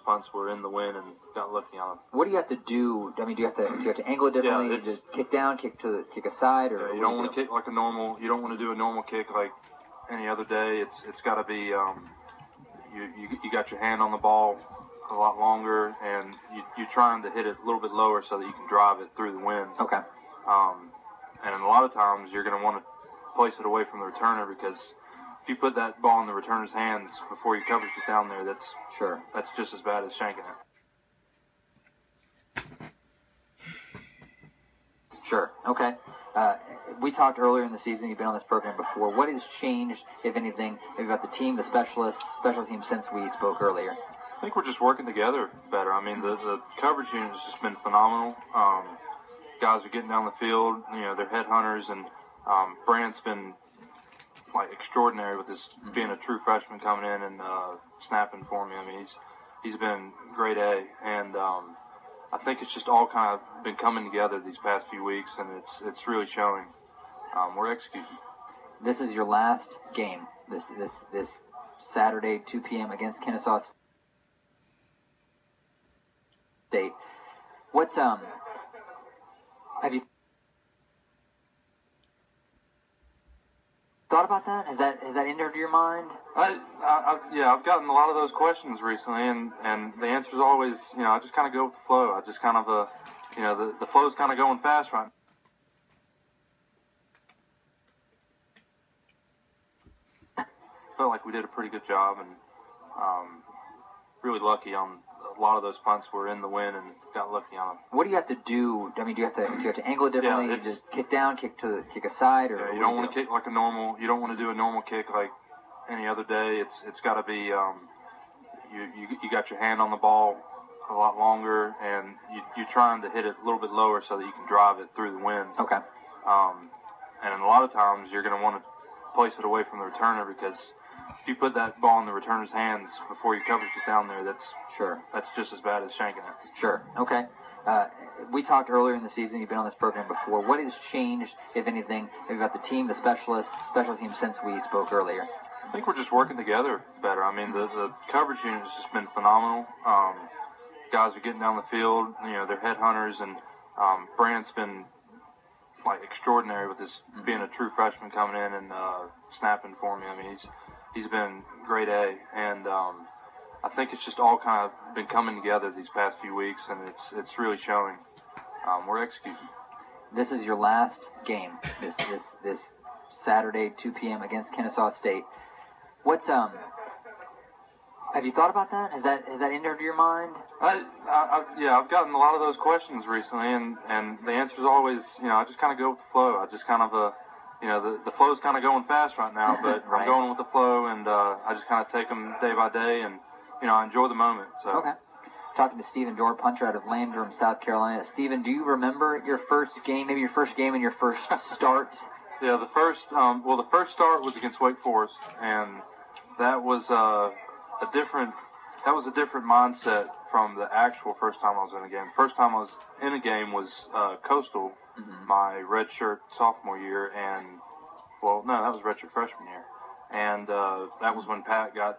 punts were in the wind and got lucky on them. What do you have to do? I mean, do you have to angle it differently? Yeah, to kick down, kick aside, or yeah, you don't want to kick like a normal. You don't want to do a normal kick like any other day. It's got to be you got your hand on the ball a lot longer, and you're trying to hit it a little bit lower so that you can drive it through the wind. Okay. And a lot of times you're going to want to place it away from the returner, because if you put that ball in the returner's hands before your coverage is down there, that's just as bad as shanking it. Sure. Okay. We talked earlier in the season. You've been on this program before. What has changed, if anything, maybe about the team, the special team, since we spoke earlier? I think we're just working together better. I mean, the coverage unit has just been phenomenal. Guys are getting down the field. You know, they're headhunters, and Brandt's been extraordinary with his being a true freshman coming in and snapping for me. I mean, he's been grade A, and I think it's just all kind of been coming together these past few weeks, and it's really showing. We're executing. This is your last game. This Saturday, 2 p.m. against Kennesaw State. What have you thought about that? Has that entered your mind? Yeah, I've gotten a lot of those questions recently, and the answer is always, I just kind of go with the flow. I just kind of, the flow's kind of going fast right now. Felt like we did a pretty good job, and really lucky on a lot of those punts were in the wind and got lucky on them. What do you have to do? I mean, do you have to angle it differently? Yeah, to kick down, kick aside, or yeah, you don't want to kick like a normal. You don't want to do a normal kick like any other day. It's got to be you got your hand on the ball a lot longer, and you're trying to hit it a little bit lower so that you can drive it through the wind. Okay. And a lot of times you're going to want to place it away from the returner, because if you put that ball in the returner's hands before your coverage is down there, that's just as bad as shanking it. Sure. Okay. We talked earlier in the season. You've been on this program before. What has changed, if anything, maybe about the team, the special team, since we spoke earlier? I think we're just working together better. I mean, the coverage unit has just been phenomenal. Guys are getting down the field. They're headhunters, and Brandt's been extraordinary with his being a true freshman coming in and snapping for me. I mean, he's been grade A, and I think it's just all kind of been coming together these past few weeks, and it's really showing. We're executing. This is your last game. This Saturday, 2 p.m. against Kennesaw State. What have you thought about that? Has that entered your mind? Yeah, I've gotten a lot of those questions recently, and the answer is always, I just kind of go with the flow. I just kind of the flow's kind of going fast right now, but right. I'm going with the flow, and I just kind of take them day by day, and I enjoy the moment. So. Okay. Talking to Stephen Dorr, punter out of Landrum, South Carolina. Stephen, do you remember your first game? Maybe your first game and your first start? Yeah, the first start was against Wake Forest, and that was a different mindset from the actual first time I was in a game. First time I was in a game was Coastal, my redshirt sophomore year, and that was redshirt freshman year, and that was when Pat got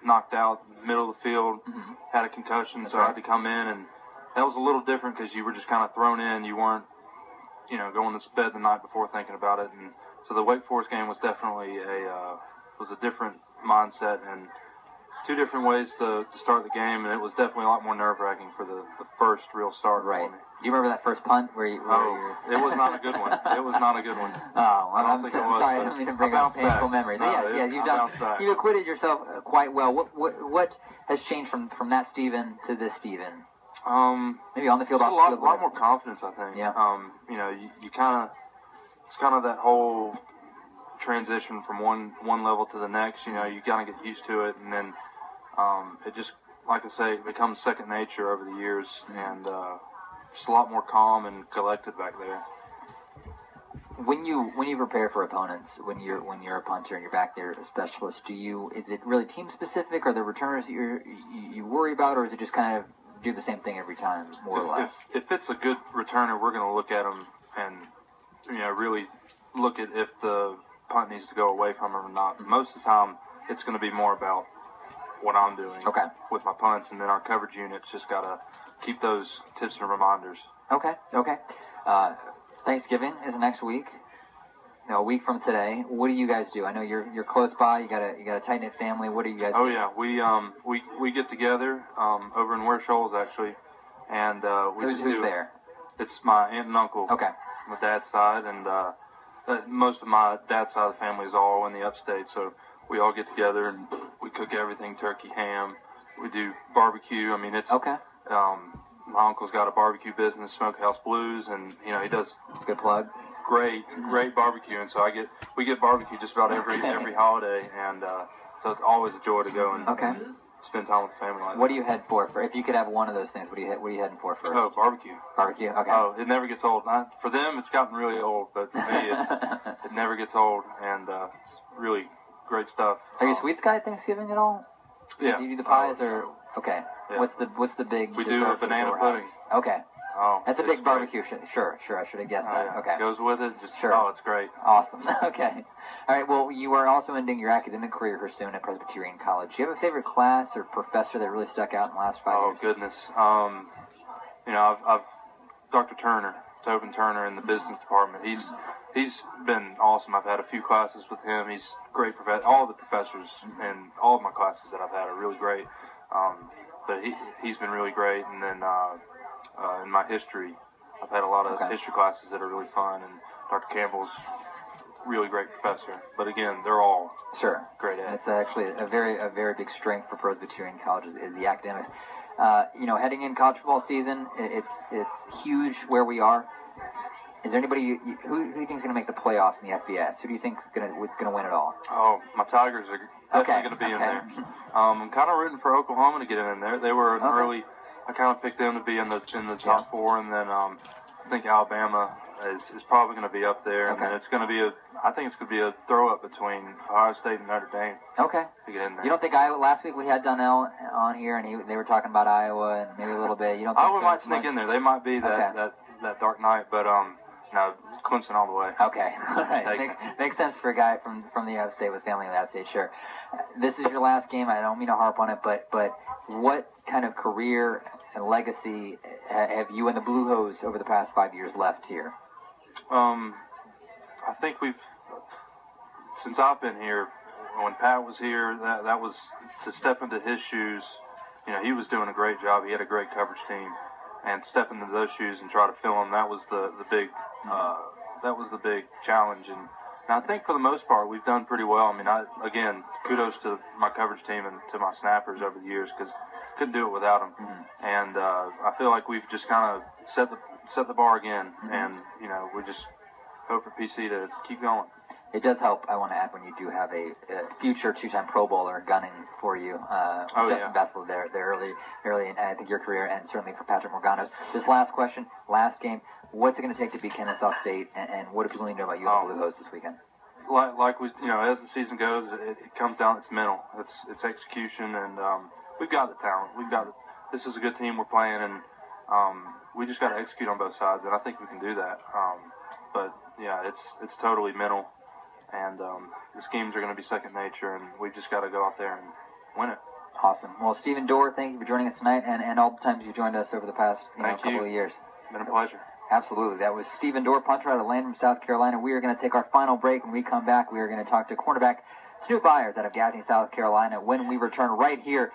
knocked out middle of the field, had a concussion, so I had to come in, and that was a little different because you were just kind of thrown in. You weren't, going to bed the night before thinking about it, and so the Wake Forest game was definitely a different mindset and two different ways to start the game, and it was definitely a lot more nerve-wracking for the first real start for me. Do you remember that first punt where you? It was not a good one. It was not a good one. Oh, I'm sorry. I don't mean to bring up painful memories. No, you've acquitted yourself quite well. What has changed from that Stephen to this Stephen? Maybe on the field, off the field. A lot more confidence, I think. Yeah. You kind of, it's kind of that whole transition from one level to the next. You kind of get used to it, and then it just, like I say, it becomes second nature over the years, and just a lot more calm and collected back there. When you prepare for opponents, when you're a punter and you're back there a specialist, is it really team specific? Are there returners that you worry about, or is it just kind of do the same thing every time, more or less? If it's a good returner, we're going to look at them and really look at if the punt needs to go away from him or not. Most of the time, it's going to be more about what I'm doing Okay. with my punts, and then our coverage units just got to keep those tips and reminders. Okay. Thanksgiving is next week. No, a week from today. What do you guys do? I know you're close by. You got a tight knit family. What do you guys do? Oh yeah, we get together over in Ware Shoals actually, and Who's there? It's my aunt and uncle. Okay. My dad's side, and most of my dad's side of the family is all in the upstate, so we all get together and we cook everything: turkey, ham. We do barbecue. I mean, it's okay. My uncle's got a barbecue business, Smokehouse Blues, and he does good plug. Great barbecue, and so we get barbecue just about every holiday, and so it's always a joy to go and spend time with the family. What do you head for if you could have one of those things? What are you heading for first? Oh, barbecue. Barbecue. Okay. Oh, it never gets old. For them, it's gotten really old, but for me, it never gets old, and it's really great stuff. Are you a sweets guy at Thanksgiving at all? Yeah. Do you do the pies or okay? Yeah. What's the big? We do a banana pudding. Okay. Oh, that's a big barbecue. Sure. I should have guessed that. Yeah. Okay. Goes with it. Just sure. Oh, it's great. Awesome. Okay. All right. Well, you are also ending your academic career here soon at Presbyterian College. Do you have a favorite class or professor that really stuck out in the last 5 years? Oh goodness. I've Dr. Tobin Turner in the business department. He's been awesome. I've had a few classes with him. He's a great professor. All of the professors in all of my classes that I've had are really great. But he's been really great. And then in my history, I've had a lot of history classes that are really fun. And Dr. Campbell's really great professor. But again, they're all great at it. It's actually a very big strength for Presbyterian College is the academics. Heading in college football season, it's huge where we are. Is there anybody who do you think is going to make the playoffs in the FBS? Who do you think is going to win it all? Oh, my Tigers are definitely going to be in there. I'm kind of rooting for Oklahoma to get in there. They were early. I kind of picked them to be in the top four, and then I think Alabama is probably going to be up there, and then it's going to be I think it's going to be a throw up between Ohio State and Notre Dame. Okay. To get in there. You don't think Iowa? Last week we had Donnell on here, and they were talking about Iowa and maybe a little bit. You don't think Iowa might sneak in there? They might be that dark night, but no, Clemson all the way. Okay, all right. Makes sense for a guy from the upstate with family in the upstate. Sure. This is your last game. I don't mean to harp on it, but what kind of career and legacy have you and the Blue Hose over the past 5 years left here? I think since I've been here, when Pat was here, that was to step into his shoes. He was doing a great job. He had a great coverage team, and step into those shoes and try to fill them. That was the big challenge. And I think for the most part, we've done pretty well. I mean, again, kudos to my coverage team and to my snappers over the years because couldn't do it without them. And I feel like we've just kind of set the bar again, and we just hope for PC to keep going. It does help, I want to add, when you do have a future two-time Pro Bowler gunning for you. Justin Bethel there early in, I think, your career, and certainly for Patrick Morgano's. This last question, last game, what's it going to take to beat Kennesaw State, and what do people need to know about you and the Blue Hose this weekend? Like we, as the season goes, it comes down, it's mental. It's execution, and we've got the talent. This is a good team we're playing, and we just got to execute on both sides, and I think we can do that. But yeah, it's totally mental, and the schemes are going to be second nature, and we just got to go out there and win it. Awesome. Well, Stephen Dorr, thank you for joining us tonight, and all the times you've joined us over the past couple of years. Been a pleasure. Absolutely. That was Stephen Dorr, punter out of Landrum, South Carolina. We are going to take our final break. When we come back, we are going to talk to cornerback Snoop Byers out of Gaffney, South Carolina, when we return right here